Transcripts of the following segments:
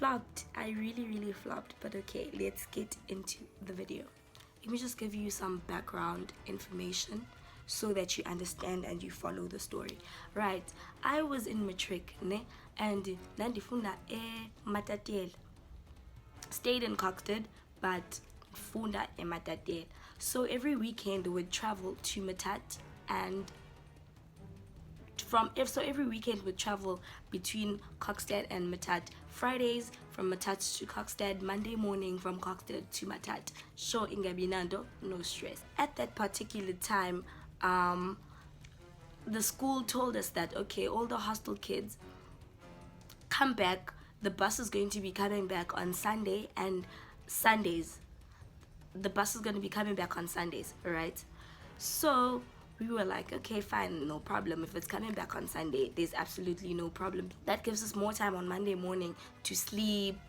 flopped. I really flopped. But okay, let's get into the video. Let me just give you some background information so that you understand and you follow the story. Right, I was in matric, ne, and nandifunda Matatiele. Stayed in Coxted, but funda Matatiele. So every weekend we would travel to Matat, and every weekend we travel between Coxted and Matat. Fridays from Matat to Coxted, Monday morning from Coxted to Matat. Show ingabinando, no stress. At that particular time, the school told us that okay, all the hostel kids come back. The bus is going to be coming back on Sunday and Sundays. The bus is going to be coming back on Sundays, right? So we were like, okay, fine, no problem. If it's coming back on Sunday, there's absolutely no problem. That gives us more time on Monday morning to sleep,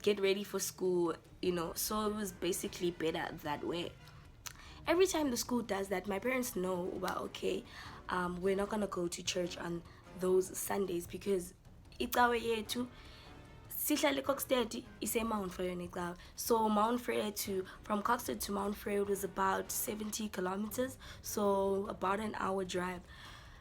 get ready for school, you know. So it was basically better that way. Every time the school does that, my parents know, well, okay, we're not gonna go to church on those Sundays because ikawe yetu sihlale Coxted is a Mount Frere necawe. So Mount Frere from Coxted to Mount Frere was about 70 kilometers, so about an hour drive.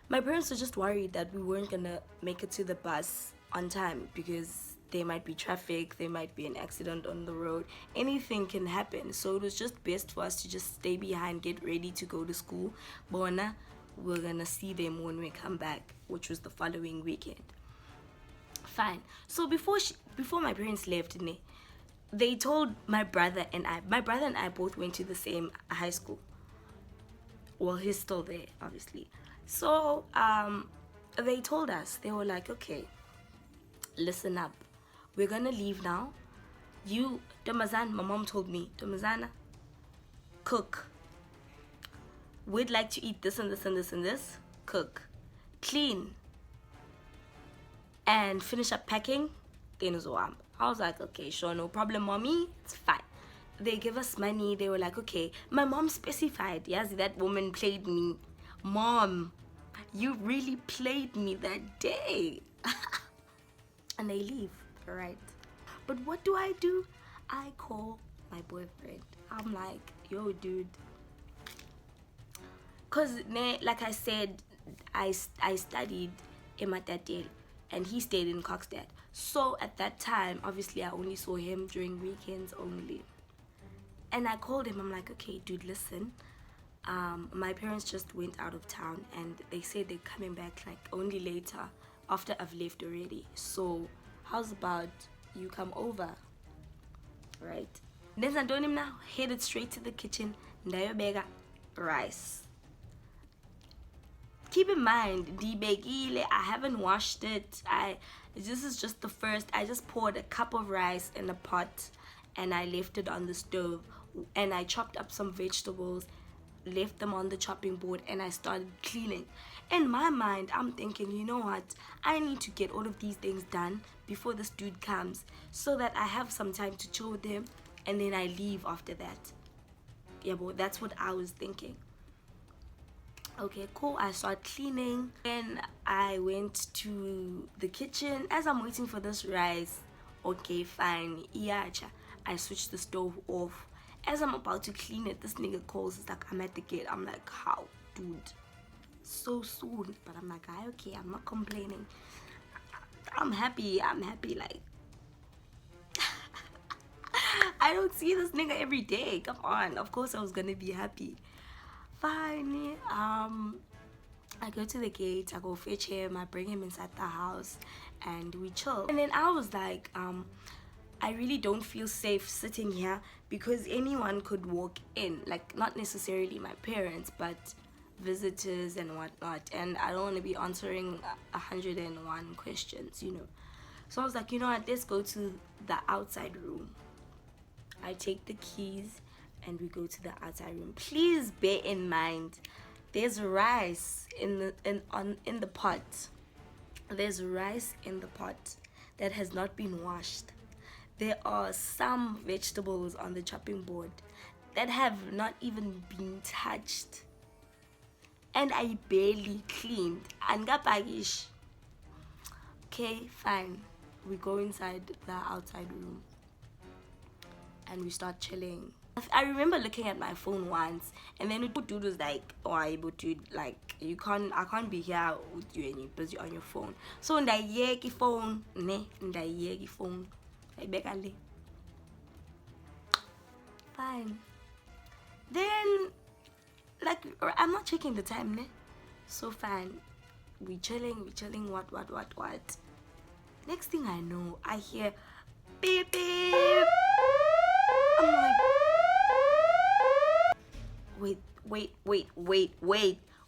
My parents were just worried that we weren't gonna make it to the bus on time because there might be traffic, there might be an accident on the road, anything can happen. So it was just best for us to just stay behind, get ready to go to school. Bona, we're gonna see them when we come back, which was the following weekend. Fine. So before my parents left, they told my brother and I both went to the same high school. Well, he's still there, obviously. So they told us, they were like, okay, listen up, we're gonna leave now. You, Domazan, my mom told me, Domazana, cook. We'd like to eat this and this and this and this. Cook. Clean. And finish up packing. Then I was like, okay, sure, no problem, mommy, it's fine. They give us money. They were like, okay. My mom specified, yes, that woman played me. Mom, you really played me that day. And they leave, right? But what do? I call my boyfriend. I'm like, yo, dude. Because, like I said, I studied in Matatiele and he stayed in Coxted. So at that time, obviously, I only saw him during weekends only. And I called him. I'm like, okay, dude, listen. My parents just went out of town and they said they're coming back like only later after I've left already. So how's about you come over, right? Then I told him now, headed straight to the kitchen. Ndayobeka rice. Keep in mind, I haven't washed it. This is just the first. I just poured a cup of rice in a pot and I left it on the stove, and I chopped up some vegetables, left them on the chopping board, and I started cleaning. In my mind, I'm thinking, you know what, I need to get all of these things done before this dude comes so that I have some time to chill with him and then I leave after that. Yeah, but that's what I was thinking. Okay, cool. I started cleaning. Then I went to the kitchen. As I'm waiting for this rice, okay, fine, iacha, I switched the stove off. As I'm about to clean it, this nigga calls. It's like, I'm at the gate. I'm like, how, dude? So soon. But I'm like, okay, I'm not complaining. I'm happy. Like, I don't see this nigga every day. Come on. Of course I was gonna be happy. Fine. I go to the gate, I go fetch him, I bring him inside the house, and we chill. And then I was like, I really don't feel safe sitting here because anyone could walk in, like not necessarily my parents, but visitors and whatnot, and I don't want to be answering 101 questions, you know. So I was like, you know what, let's go to the outside room. I take the keys and we go to the outside room. Please bear in mind, there's rice in the pot. There's rice in the pot that has not been washed. There are some vegetables on the chopping board that have not even been touched. And I barely cleaned. And gapagish. Okay, fine. We go inside the outside room and we start chilling. I remember looking at my phone once, and then dude was like, "Oh, able to like I can't be here with you and you're busy on your phone." So ndayeki phone, ndayeki phone. Ayibekale. Fine. Then, like, I'm not checking the time, ne? So fine. We chilling. What? Next thing I know, I hear beep beep. I'm like,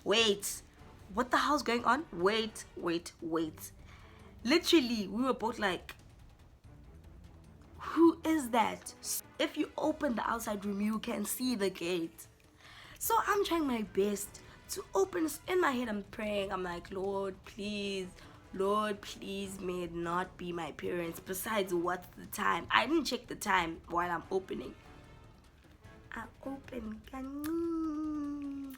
wait. What the hell's going on? Wait. Literally, we were both like, who is that? If you open the outside room, you can see the gate. So I'm trying my best to open. In my head, I'm praying. I'm like, Lord, please, may it not be my parents. Besides, what's the time? I didn't check the time while I'm opening. I open and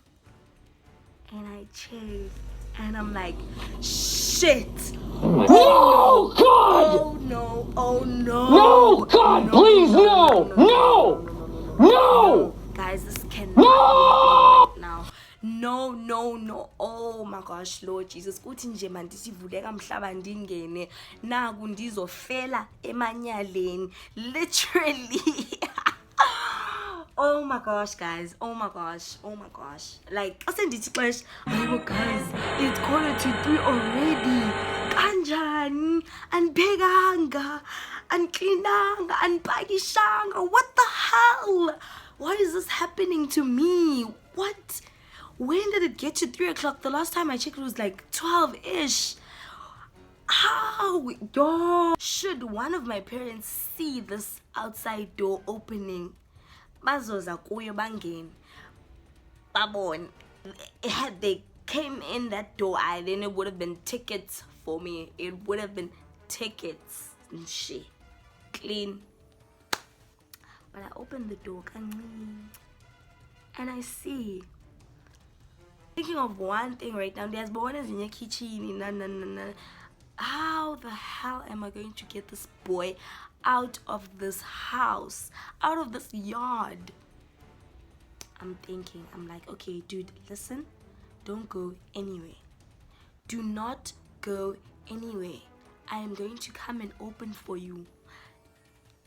I check, and I'm like, shit. No, God! Oh no! No, God, please, no! Guys, this cannot be happening right now. No. Oh my gosh, Lord Jesus. Kuthi nje mandisivuleka mhlaba ndingene naku ndizofela emanyaleni. Literally. Oh my gosh, guys. Oh my gosh. Like, I said, guys, it's 3:15 already. Kanjani, anbhekanga, anklinanga, anpakishanga. What the hell? Why is this happening to me? What? When did it get to 3 o'clock? The last time I checked, it was like 12-ish. How? Yo. Should one of my parents see this outside door opening, bazoza kuyo bangene babone. Had they came in that door, then it would have been tickets for me. It would have been tickets and shit. Clean. But I opened the door and I see. Thinking of one thing right now. There's boys in your kitchen. No. How the hell am I going to get this boy out of this house, out of this yard? I'm thinking, I'm like, okay, dude, listen, don't go anywhere. Do not go anywhere. I am going to come and open for you.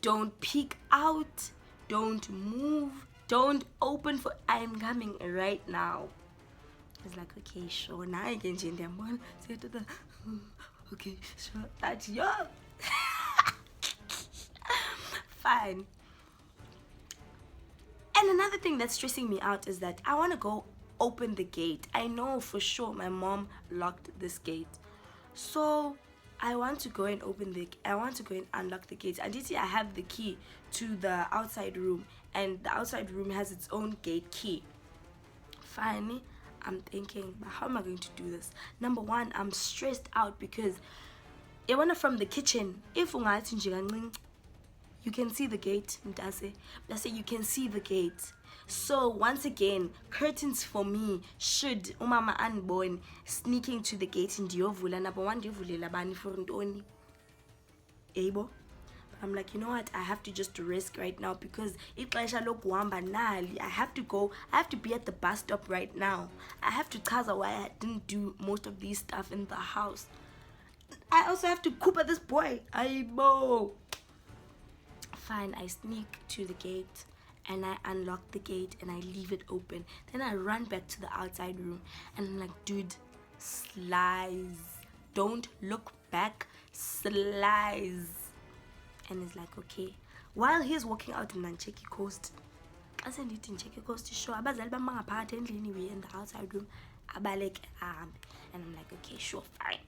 Don't peek out. Don't move. Don't open for. I am coming right now. I was like, okay, sure. Now I can change them one. Okay, sure. That's yours. Fine. And another thing that's stressing me out is that I want to go open the gate. I know for sure my mom locked this gate. So I want to go and unlock the gate. And you see, I have the key to the outside room, and the outside room has its own gate key. Finally, I'm thinking, but how am I going to do this? Number one, I'm stressed out because from the kitchen, if you can see the gate, you can see the gate. So once again, curtains for me should umama unborn sneaking to the gate in ndiyovula nabo wandivulela bani for ntoni. Able. I'm like, you know what, I have to just risk right now because ixesha lokuhamba nali. I have to be at the bus stop right now. I have to tell why I didn't do most of these stuff in the house. I also have to coop at this boy. Aibo. Fine, I sneak to the gate and I unlock the gate and I leave it open. Then I run back to the outside room and I'm like, dude, slice. Don't look back, slice. And he's like, okay. While he's walking out in Nancheki Coast, I said, you didn't check your coast to show. Abazali bama apart anyway in the outside room. Abalek and I'm like, okay, sure, fine.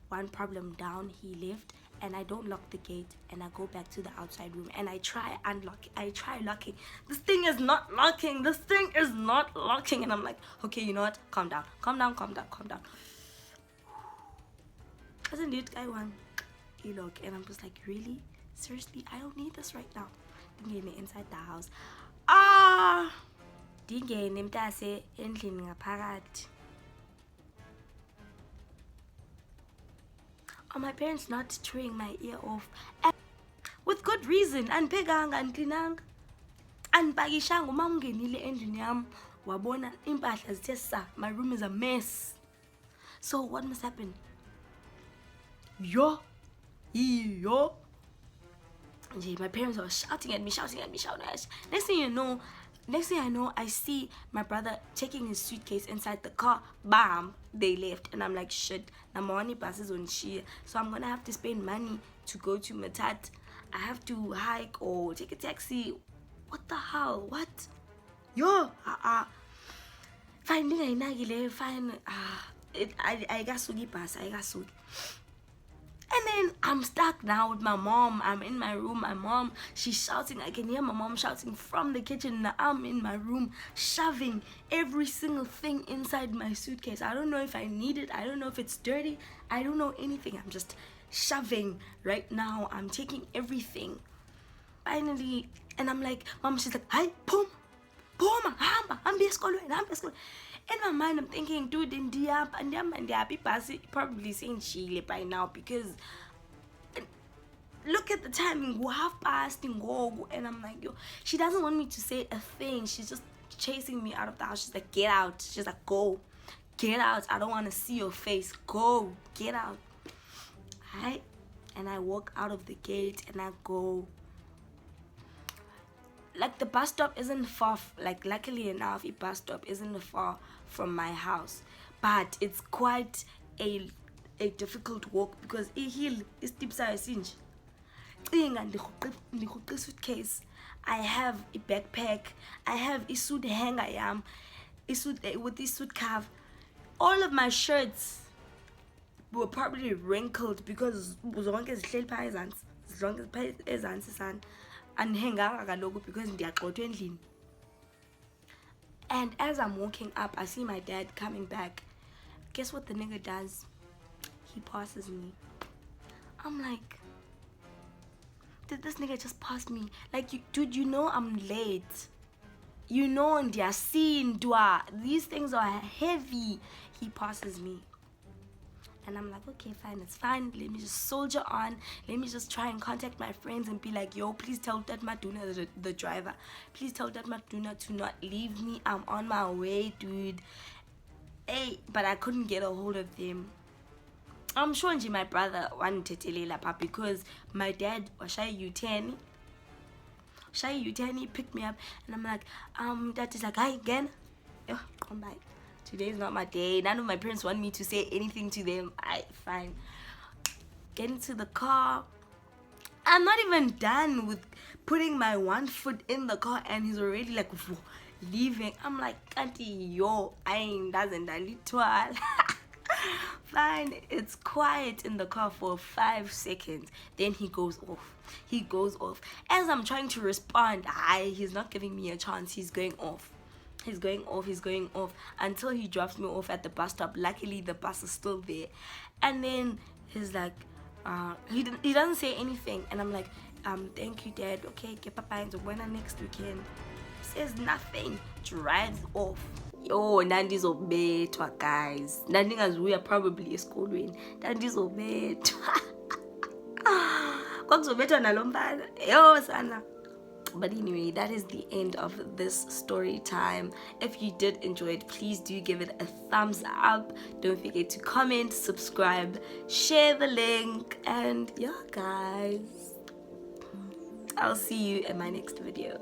One problem down, he left, and I don't lock the gate, and I go back to the outside room, and I try locking. This thing is not locking. And I'm like, okay, you know what? Calm down. Doesn't it, guy one? You look, and I'm just like, really? Seriously? I don't need this right now. Dingene inside the house. Dingene mntase endlini ngaphakathi. are my parents not chewing my ear off? And with good reason. Andibhekanga, andiklinanga, andipakishanga. Uma ungenile endlini yam wabona impahla zithe sa, my room is a mess. So what must happen? Yo. My parents were shouting at me. Next thing I know, I see my brother taking his suitcase inside the car. Bam, they left. And I'm like, shit, number one, passes on Shia. So I'm gonna have to spend money to go to Matat. I have to hike or take a taxi. What the hell? What? Yo, fine, fine. I got sugi pass. And then I'm stuck now with my mom. I'm in my room. My mom, she's shouting. I can hear my mom shouting from the kitchen. I'm in my room shoving every single thing inside my suitcase. I don't know if I need it. I don't know if it's dirty. I don't know anything. I'm just shoving right now. I'm taking everything. Finally, and I'm like, Mom, she's like, hi, boom, I'm in my mind, I'm thinking, dude, and the probably saying Chile by now, because look at the timing, we're 5:30, and I'm like, yo, she doesn't want me to say a thing. She's just chasing me out of the house. She's like, get out. She's like, go, get out. I don't want to see your face. Go, get out. Hi, and I walk out of the gate and I go. Like, the bus stop isn't far, like, luckily enough, the bus stop isn't far from my house, but it's quite a difficult walk, because a hill is deep size suitcase. I have a backpack, I have a suit hanger, with this suit cover. All of my shirts were probably wrinkled because zonke zihleli phaa ezantsi sana. Andihenganga kaloku because ndiyagxothwa endlini. And as I'm walking up, I see my dad coming back. Guess what the nigga does? He passes me. I'm like, did this nigga just pass me? Like, dude, you know I'm late. You know, these things are heavy. He passes me. And I'm like, okay, fine, it's fine. Let me just soldier on. Let me just try and contact my friends and be like, yo, please tell Dad Maduna, the driver, please tell Dad Maduna to not leave me. I'm on my way, dude. Hey, but I couldn't get a hold of them. I'm sure my brother wanted to tell you, because my dad was shy U10. He picked me up, and I'm like, Dad is like, hi again. Oh, come back. Today's not my day. None of my parents want me to say anything to them. Fine. Get into the car. I'm not even done with putting my one foot in the car, and he's already like leaving. I'm like, Auntie, yo, I ain't doesn't a little. Fine, it's quiet in the car for 5 seconds. Then he goes off. As I'm trying to respond, he's not giving me a chance. He's going off until he drops me off at the bus stop. Luckily, the bus is still there. And then he's like, he doesn't say anything. And I'm like, thank you, Dad. Okay, get papa into when next weekend. Says nothing. Drives off. Yo, ndandizobethwa, guys. Ndandingazuya probably esikolweni. Ndandizobethwa. Kwakuzobethwa nalo mfana. Yo, sana. But anyway, that is the end of this story time. If you did enjoy it, please do give it a thumbs up. Don't forget to comment, subscribe, share the link, and yeah, guys, I'll see you in my next video.